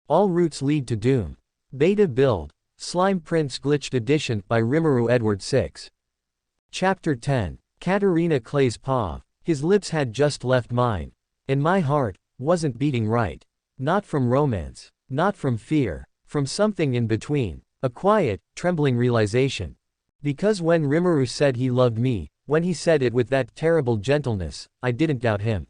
All routes lead to doom. Beta build. Slime Prince Glitched Edition by RimuruEdward6. Chapter 10. Katarina Clay's paw. His lips had just left mine. And my heart wasn't beating right. Not from romance. Not from fear. From something in between. A quiet, trembling realization. Because when Rimuru said he loved me, when he said it with that terrible gentleness, I didn't doubt him.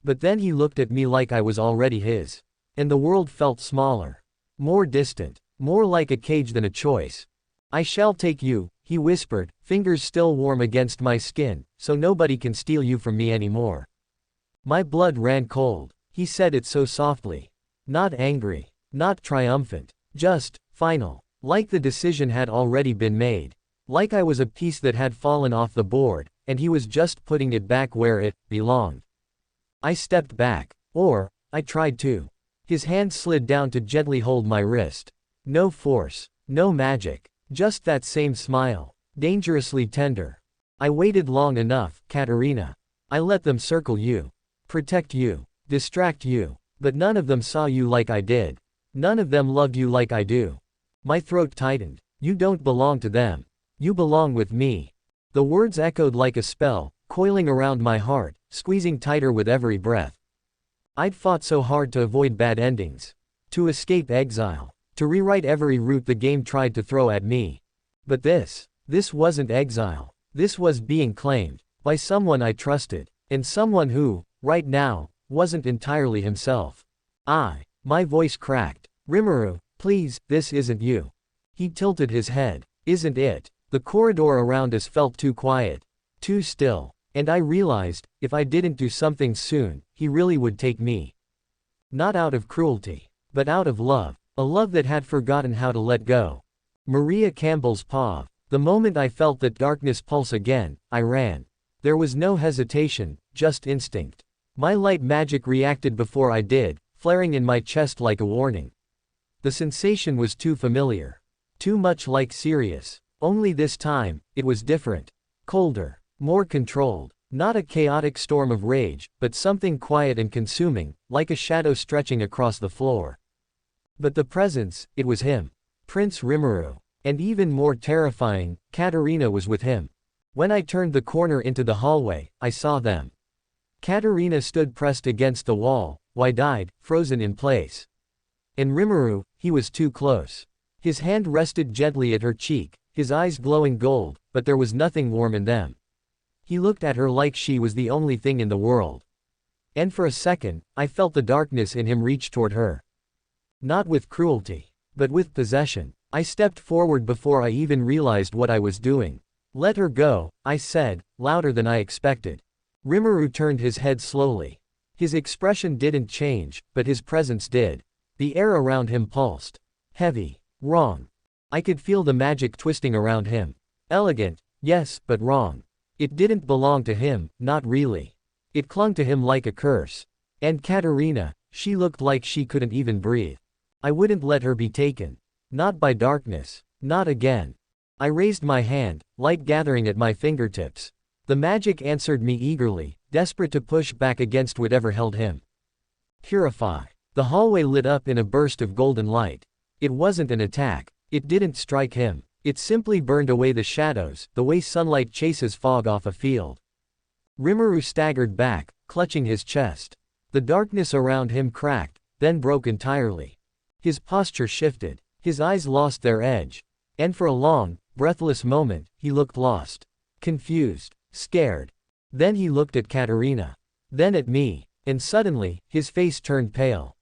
But then he looked at me like I was already his. And the world felt smaller. More distant. More like a cage than a choice. I shall take you, he whispered, fingers still warm against my skin, so nobody can steal you from me anymore. My blood ran cold. He said it so softly. Not angry. Not triumphant. Just, final. Like the decision had already been made. Like I was a piece that had fallen off the board, and he was just putting it back where it belonged. I stepped back. Or, I tried to. His hand slid down to gently hold my wrist. No force. No magic. Just that same smile. Dangerously tender. I waited long enough, Katarina. I let them circle you. Protect you. Distract you. But none of them saw you like I did. None of them loved you like I do. My throat tightened. You don't belong to them. You belong with me. The words echoed like a spell, coiling around my heart, squeezing tighter with every breath. I'd fought so hard to avoid bad endings. To escape exile. To rewrite every route the game tried to throw at me. But this wasn't exile. This was being claimed. By someone I trusted. And someone who, right now, wasn't entirely himself. My voice cracked. Rimuru, please, this isn't you. He tilted his head. Isn't it? The corridor around us felt too quiet. Too still. And I realized, if I didn't do something soon, he really would take me. Not out of cruelty. But out of love. A love that had forgotten how to let go. Maria Campbell's paw. The moment I felt that darkness pulse again, I ran. There was no hesitation, just instinct. My light magic reacted before I did, flaring in my chest like a warning. The sensation was too familiar. Too much like Sirius. Only this time, it was different. Colder. More controlled. Not a chaotic storm of rage, but something quiet and consuming, like a shadow stretching across the floor. But the presence, it was him. Prince Rimuru. And even more terrifying, Katarina was with him. When I turned the corner into the hallway, I saw them. Katarina stood pressed against the wall, wide-eyed, frozen in place. And Rimuru, he was too close. His hand rested gently at her cheek, his eyes glowing gold, but there was nothing warm in them. He looked at her like she was the only thing in the world. And for a second, I felt the darkness in him reach toward her. Not with cruelty, but with possession. I stepped forward before I even realized what I was doing. Let her go, I said, louder than I expected. Rimuru turned his head slowly. His expression didn't change, but his presence did. The air around him pulsed. Heavy. Wrong. I could feel the magic twisting around him. Elegant, yes, but wrong. It didn't belong to him, not really. It clung to him like a curse. And Katarina, she looked like she couldn't even breathe. I wouldn't let her be taken. Not by darkness. Not again. I raised my hand, light gathering at my fingertips. The magic answered me eagerly, desperate to push back against whatever held him. Purify. The hallway lit up in a burst of golden light. It wasn't an attack. It didn't strike him. It simply burned away the shadows, the way sunlight chases fog off a field. Rimuru staggered back, clutching his chest. The darkness around him cracked, then broke entirely. His posture shifted. His eyes lost their edge. And for a long, breathless moment, he looked lost. Confused. Scared. Then he looked at Katarina. Then at me. And suddenly, his face turned pale.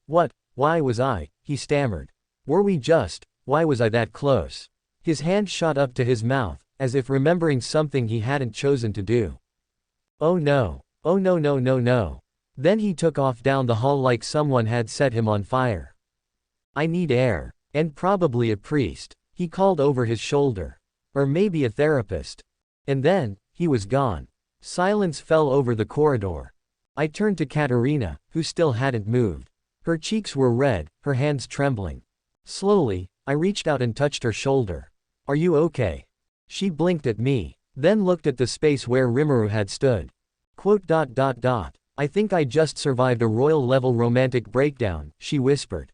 What? Why was I? He stammered. Were we just? Why was I that close? His hand shot up to his mouth, as if remembering something he hadn't chosen to do. Oh no. Oh no no no no. Then he took off down the hall like someone had set him on fire. I need air. And probably a priest. He called over his shoulder. Or maybe a therapist. And then, he was gone. Silence fell over the corridor. I turned to Katarina, who still hadn't moved. Her cheeks were red, her hands trembling. Slowly, I reached out and touched her shoulder. Are you okay? She blinked at me, then looked at the space where Rimuru had stood. I think I just survived a royal-level romantic breakdown, she whispered.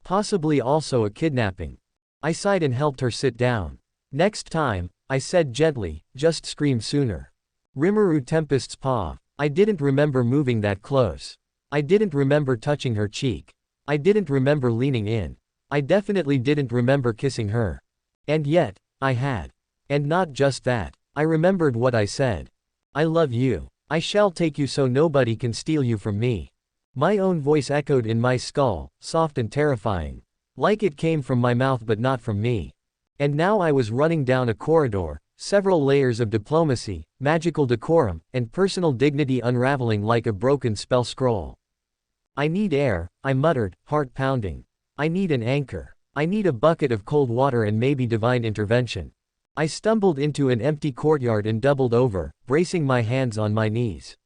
Possibly also a kidnapping. I sighed and helped her sit down. Next time, I said gently, just scream sooner. Rimuru Tempest's paw. I didn't remember moving that close. I didn't remember touching her cheek. I didn't remember leaning in. I definitely didn't remember kissing her. And yet, I had. And not just that. I remembered what I said. I love you. I shall take you so nobody can steal you from me. My own voice echoed in my skull, soft and terrifying. Like it came from my mouth but not from me. And now I was running down a corridor, several layers of diplomacy, magical decorum, and personal dignity unraveling like a broken spell scroll. I need air, I muttered, heart pounding. I need an anchor. I need a bucket of cold water and maybe divine intervention. I stumbled into an empty courtyard and doubled over, bracing my hands on my knees.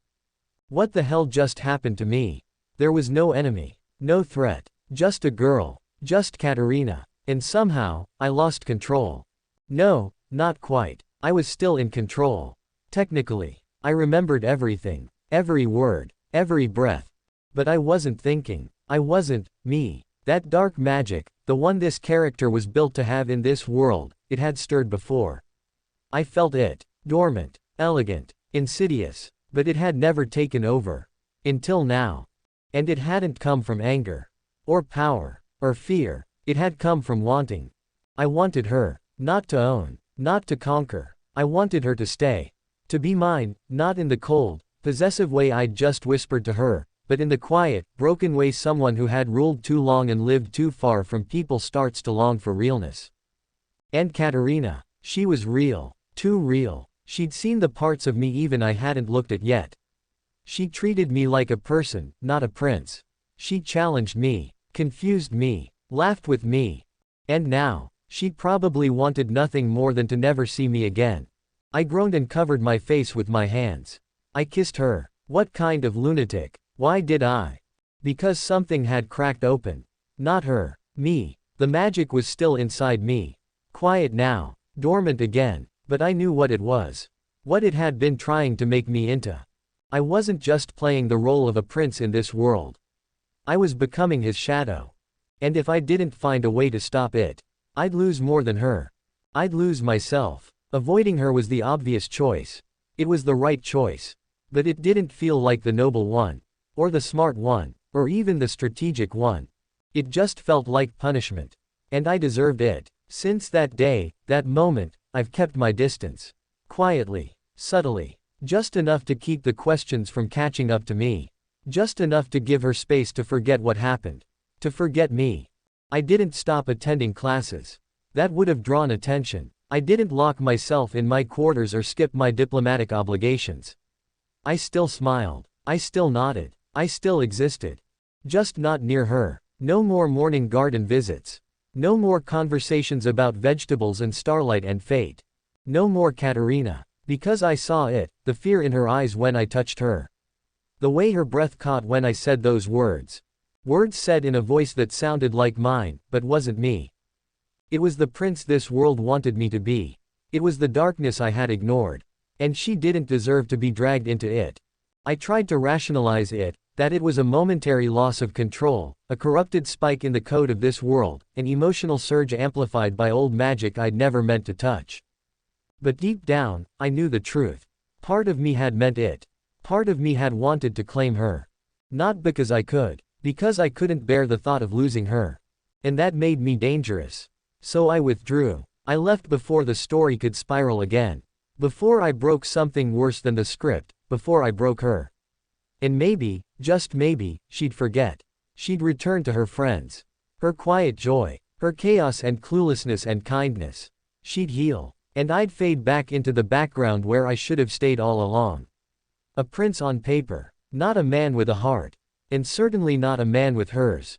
What the hell just happened to me? There was no enemy. No threat. Just a girl. Just Katarina. And somehow, I lost control. No, not quite. I was still in control. Technically. I remembered everything. Every word. Every breath. But I wasn't thinking. I wasn't me. That dark magic, the one this character was built to have in this world, it had stirred before. I felt it. Dormant. Elegant. Insidious. But it had never taken over. Until now. And it hadn't come from anger. Or power. Or fear. It had come from wanting. I wanted her. Not to own. Not to conquer. I wanted her to stay. To be mine, not in the cold, possessive way I'd just whispered to her, but in the quiet, broken way someone who had ruled too long and lived too far from people starts to long for realness. And Katarina. She was real. Too real. She'd seen the parts of me even I hadn't looked at yet. She treated me like a person, not a prince. She challenged me. Confused me. Laughed with me. And now, she probably wanted nothing more than to never see me again. I groaned and covered my face with my hands. I kissed her. What kind of lunatic? Why did I? Because something had cracked open. Not her. Me. The magic was still inside me. Quiet now. Dormant again. But I knew what it was. What it had been trying to make me into. I wasn't just playing the role of a prince in this world. I was becoming his shadow. And if I didn't find a way to stop it, I'd lose more than her. I'd lose myself. Avoiding her was the obvious choice. It was the right choice. But it didn't feel like the noble one. Or the smart one. Or even the strategic one. It just felt like punishment. And I deserved it. Since that day, that moment, I've kept my distance. Quietly. Subtly. Just enough to keep the questions from catching up to me. Just enough to give her space to forget what happened. To forget me. I didn't stop attending classes. That would have drawn attention. I didn't lock myself in my quarters or skip my diplomatic obligations. I still smiled. I still nodded. I still existed. Just not near her. No more morning garden visits. No more conversations about vegetables and starlight and fate. No more Katarina. Because I saw it, the fear in her eyes when I touched her. The way her breath caught when I said those words. Words said in a voice that sounded like mine, but wasn't me. It was the prince this world wanted me to be. It was the darkness I had ignored. And she didn't deserve to be dragged into it. I tried to rationalize it, that it was a momentary loss of control, a corrupted spike in the code of this world, an emotional surge amplified by old magic I'd never meant to touch. But deep down, I knew the truth. Part of me had meant it. Part of me had wanted to claim her. Not because I could. Because I couldn't bear the thought of losing her. And that made me dangerous. So I withdrew. I left before the story could spiral again. Before I broke something worse than the script, before I broke her. And maybe, just maybe, she'd forget. She'd return to her friends. Her quiet joy. Her chaos and cluelessness and kindness. She'd heal. And I'd fade back into the background where I should have stayed all along. A prince on paper. Not a man with a heart. And certainly not a man with hers.